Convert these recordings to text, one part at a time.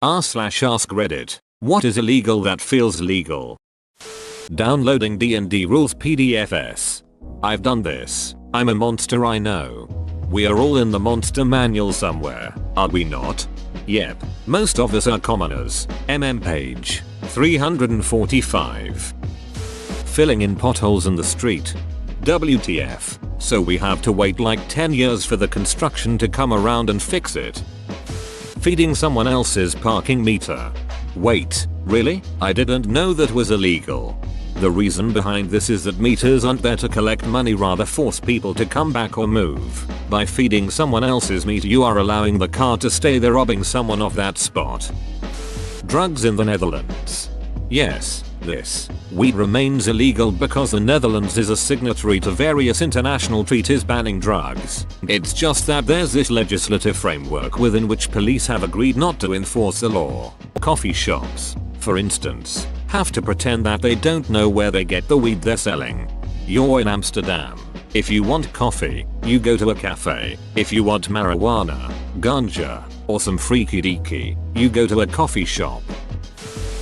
r/ask Reddit. What is illegal that feels legal? Downloading D&D rules PDFs. I've done this. I'm a monster, I know. We are all in the monster manual somewhere, are we not? Yep. Most of us are commoners. Page 345. Filling in potholes in the street. WTF. So we have to wait like 10 years for the construction to come around and fix it. Feeding someone else's parking meter. Wait, really? I didn't know that was illegal. The reason behind this is that meters aren't there to collect money, rather force people to come back or move. By feeding someone else's meter, you are allowing the car to stay there, robbing someone of that spot. Drugs in the Netherlands. Yes, this weed remains illegal because the Netherlands is a signatory to various international treaties banning drugs. It's just that there's this legislative framework within which police have agreed not to enforce the law. Coffee shops, for instance, have to pretend that they don't know where they get the weed they're selling. You're in Amsterdam. If you want coffee, you go to a cafe. If you want marijuana, ganja, or some freaky deaky, you go to a coffee shop.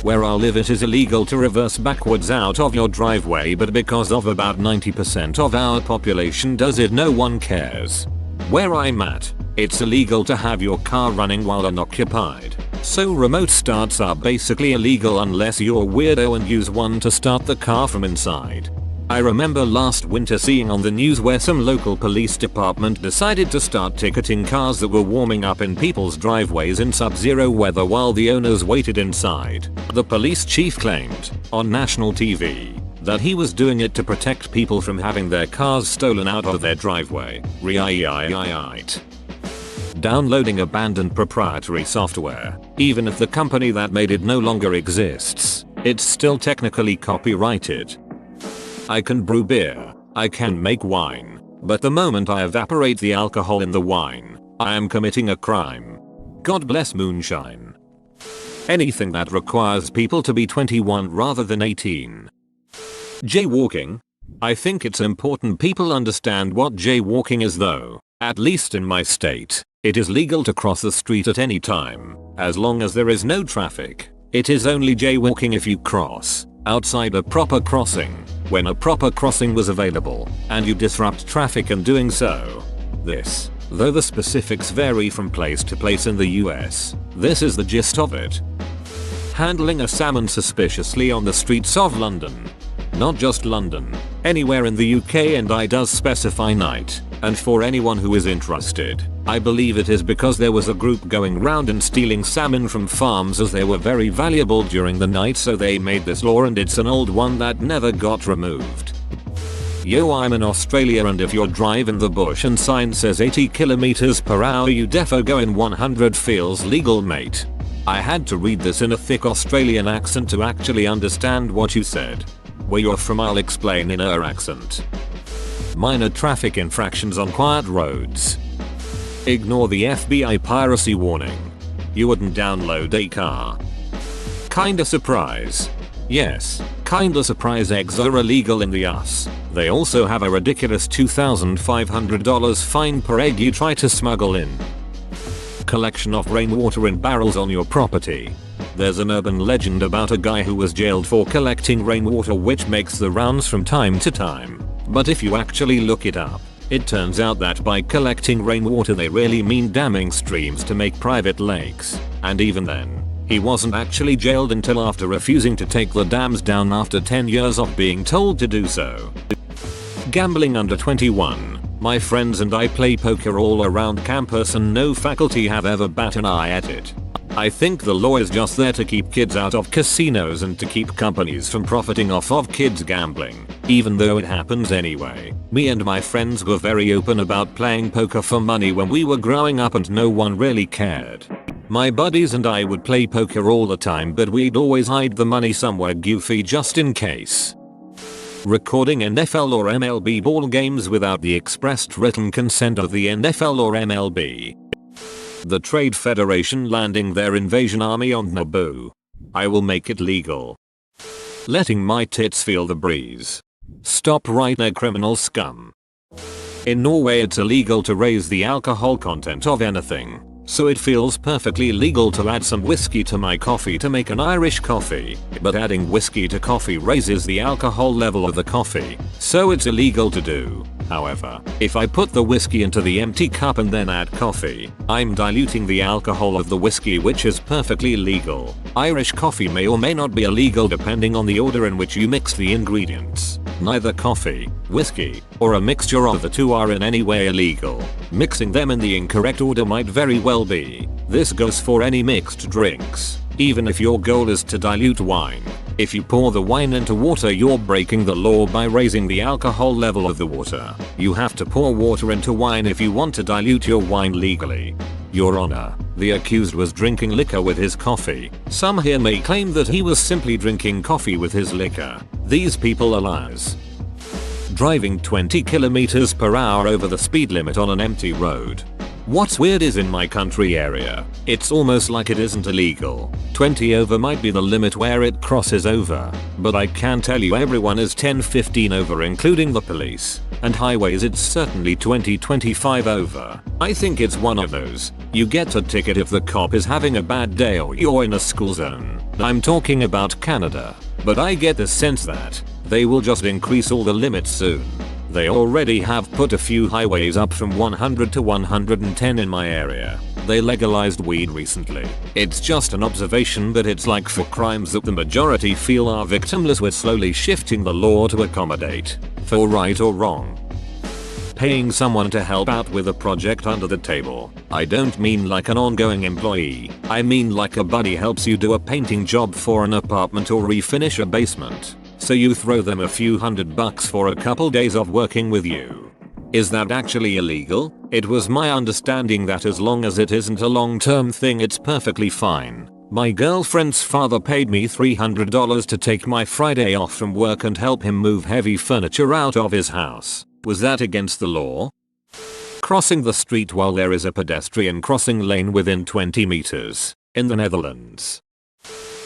Where I live, it is illegal to reverse backwards out of your driveway, but because of about 90% of our population does it, no one cares. Where I'm at, it's illegal to have your car running while unoccupied. So remote starts are basically illegal unless you're a weirdo and use one to start the car from inside. I remember last winter seeing on the news where some local police department decided to start ticketing cars that were warming up in people's driveways in sub-zero weather while the owners waited inside. The police chief claimed, on national TV, that he was doing it to protect people from having their cars stolen out of their driveway. Right. Downloading abandoned proprietary software. Even if the company that made it no longer exists, it's still technically copyrighted. I can brew beer, I can make wine, but the moment I evaporate the alcohol in the wine, I am committing a crime. God bless moonshine. Anything that requires people to be 21 rather than 18. Jaywalking. I think it's important people understand what jaywalking is though. At least in my state, it is legal to cross the street at any time, as long as there is no traffic. It is only jaywalking if you cross outside a proper crossing, when a proper crossing was available, and you disrupt traffic in doing so. This, though the specifics vary from place to place in the US, this is the gist of it. Handling a salmon suspiciously on the streets of London. Not just London, anywhere in the UK, and I does specify night. And for anyone who is interested, I believe it is because there was a group going round and stealing salmon from farms as they were very valuable during the night, so they made this law, and it's an old one that never got removed. Yo, I'm in Australia, and if you're driving the bush and sign says 80 km/h, you defo going 100 feels legal, mate. I had to read this in a thick Australian accent to actually understand what you said. Where you're from, I'll explain in our accent. Minor traffic infractions on quiet roads. Ignore the FBI piracy warning. You wouldn't download a car. Kinda surprise. Yes, kinda surprise eggs are illegal in the US. They also have a ridiculous $2,500 fine per egg you try to smuggle in. Collection of rainwater in barrels on your property. There's an urban legend about a guy who was jailed for collecting rainwater, which makes the rounds from time to time. But if you actually look it up, it turns out that by collecting rainwater they really mean damming streams to make private lakes. And even then, he wasn't actually jailed until after refusing to take the dams down after 10 years of being told to do so. Gambling under 21. My friends and I play poker all around campus, and no faculty have ever batted an eye at it. I think the law is just there to keep kids out of casinos and to keep companies from profiting off of kids gambling, even though it happens anyway. Me and my friends were very open about playing poker for money when we were growing up, and no one really cared. My buddies and I would play poker all the time, but we'd always hide the money somewhere goofy just in case. Recording NFL or MLB ball games without the expressed written consent of the NFL or MLB. The Trade Federation landing their invasion army on Naboo. I will make it legal. Letting my tits feel the breeze. Stop right there, criminal scum. In Norway, it's illegal to raise the alcohol content of anything. So it feels perfectly legal to add some whiskey to my coffee to make an Irish coffee, but adding whiskey to coffee raises the alcohol level of the coffee, so it's illegal to do. However, if I put the whiskey into the empty cup and then add coffee, I'm diluting the alcohol of the whiskey, which is perfectly legal. Irish coffee may or may not be illegal depending on the order in which you mix the ingredients. Neither coffee, whiskey, or a mixture of the two are in any way illegal. Mixing them in the incorrect order might very well be. This goes for any mixed drinks. Even if your goal is to dilute wine, if you pour the wine into water, you're breaking the law by raising the alcohol level of the water. You have to pour water into wine if you want to dilute your wine legally. Your Honor, the accused was drinking liquor with his coffee. Some here may claim that he was simply drinking coffee with his liquor. These people are liars. Driving 20 km per hour over the speed limit on an empty road. What's weird is in my country area, it's almost like it isn't illegal. 20 over might be the limit where it crosses over, but I can tell you everyone is 10-15 over, including the police. And highways it's certainly 20-25 over. I think it's one of those. You get a ticket if the cop is having a bad day or you're in a school zone. I'm talking about Canada, but I get the sense that they will just increase all the limits soon. They already have put a few highways up from 100 to 110 in my area. They legalized weed recently. It's just an observation, but it's like for crimes that the majority feel are victimless, we're slowly shifting the law to accommodate for right or wrong. Paying someone to help out with a project under the table. I don't mean like an ongoing employee. I mean like a buddy helps you do a painting job for an apartment or refinish a basement. So you throw them a few $100 for a couple days of working with you. Is that actually illegal? It was my understanding that as long as it isn't a long-term thing, it's perfectly fine. My girlfriend's father paid me $300 to take my Friday off from work and help him move heavy furniture out of his house. Was that against the law? Crossing the street while there is a pedestrian crossing lane within 20 meters. In the Netherlands.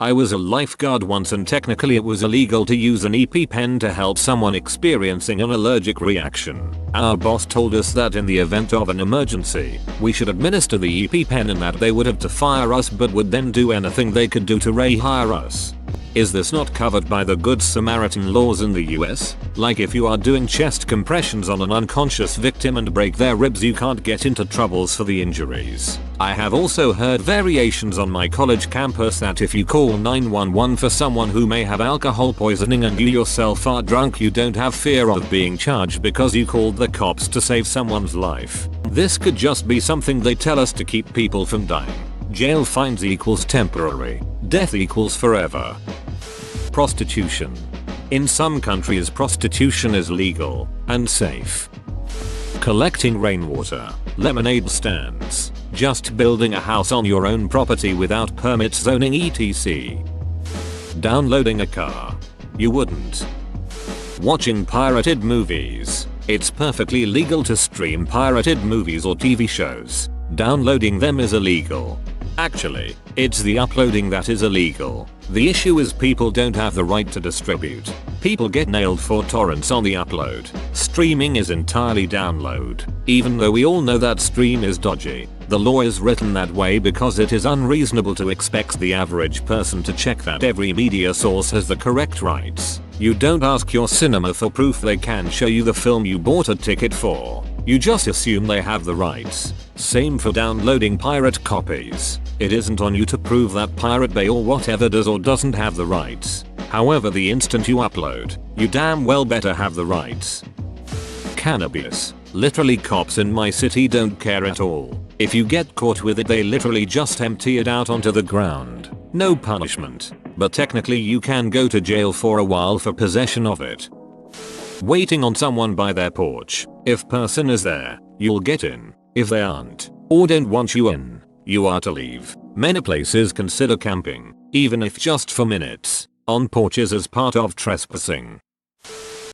I was a lifeguard once and technically it was illegal to use an EpiPen to help someone experiencing an allergic reaction. Our boss told us that in the event of an emergency, we should administer the EpiPen and that they would have to fire us but would then do anything they could do to rehire us. Is this not covered by the Good Samaritan laws in the US? Like if you are doing chest compressions on an unconscious victim and break their ribs, you can't get into troubles for the injuries. I have also heard variations on my college campus that if you call 911 for someone who may have alcohol poisoning and you yourself are drunk, you don't have fear of being charged because you called the cops to save someone's life. This could just be something they tell us to keep people from dying. Jail fines equals temporary. Death equals forever. Prostitution. In some countries prostitution is legal and safe. Collecting rainwater, lemonade stands, just building a house on your own property without permits, zoning etc. Downloading a car. You wouldn't. Watching pirated movies. It's perfectly legal to stream pirated movies or TV shows. Downloading them is illegal. Actually, it's the uploading that is illegal. The issue is people don't have the right to distribute. People get nailed for torrents on the upload. Streaming is entirely download. Even though we all know that stream is dodgy, the law is written that way because it is unreasonable to expect the average person to check that every media source has the correct rights. You don't ask your cinema for proof they can show you the film you bought a ticket for. You just assume they have the rights. Same for downloading pirate copies. It isn't on you to prove that Pirate Bay or whatever does or doesn't have the rights. However, the instant you upload, you damn well better have the rights. Cannabis. Literally cops in my city don't care at all. If you get caught with it, they literally just empty it out onto the ground. No punishment. But technically you can go to jail for a while for possession of it. Waiting on someone by their porch. If person is there, you'll get in. If they aren't, or don't want you in, you are to leave. Many places consider camping, even if just for minutes, on porches as part of trespassing.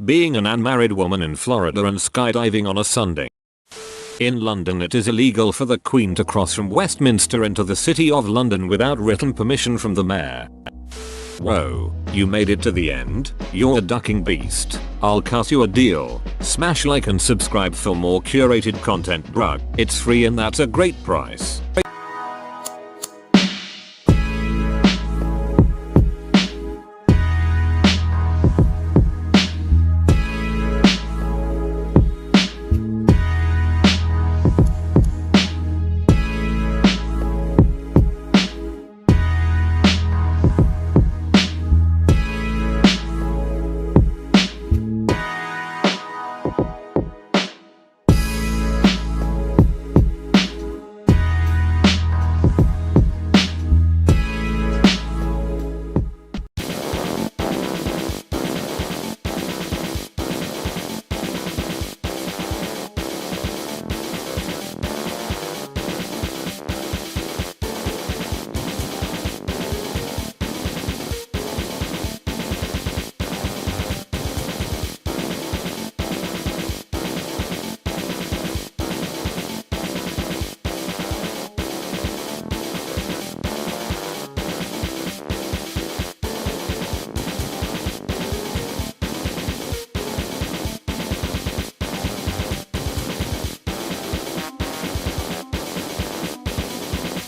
Being an unmarried woman in Florida and skydiving on a Sunday. In London it is illegal for the Queen to cross from Westminster into the City of London without written permission from the mayor. Whoa, you made it to the end? You're a ducking beast. I'll cut you a deal. Smash like and subscribe for more curated content, bruh. It's free and that's a great price.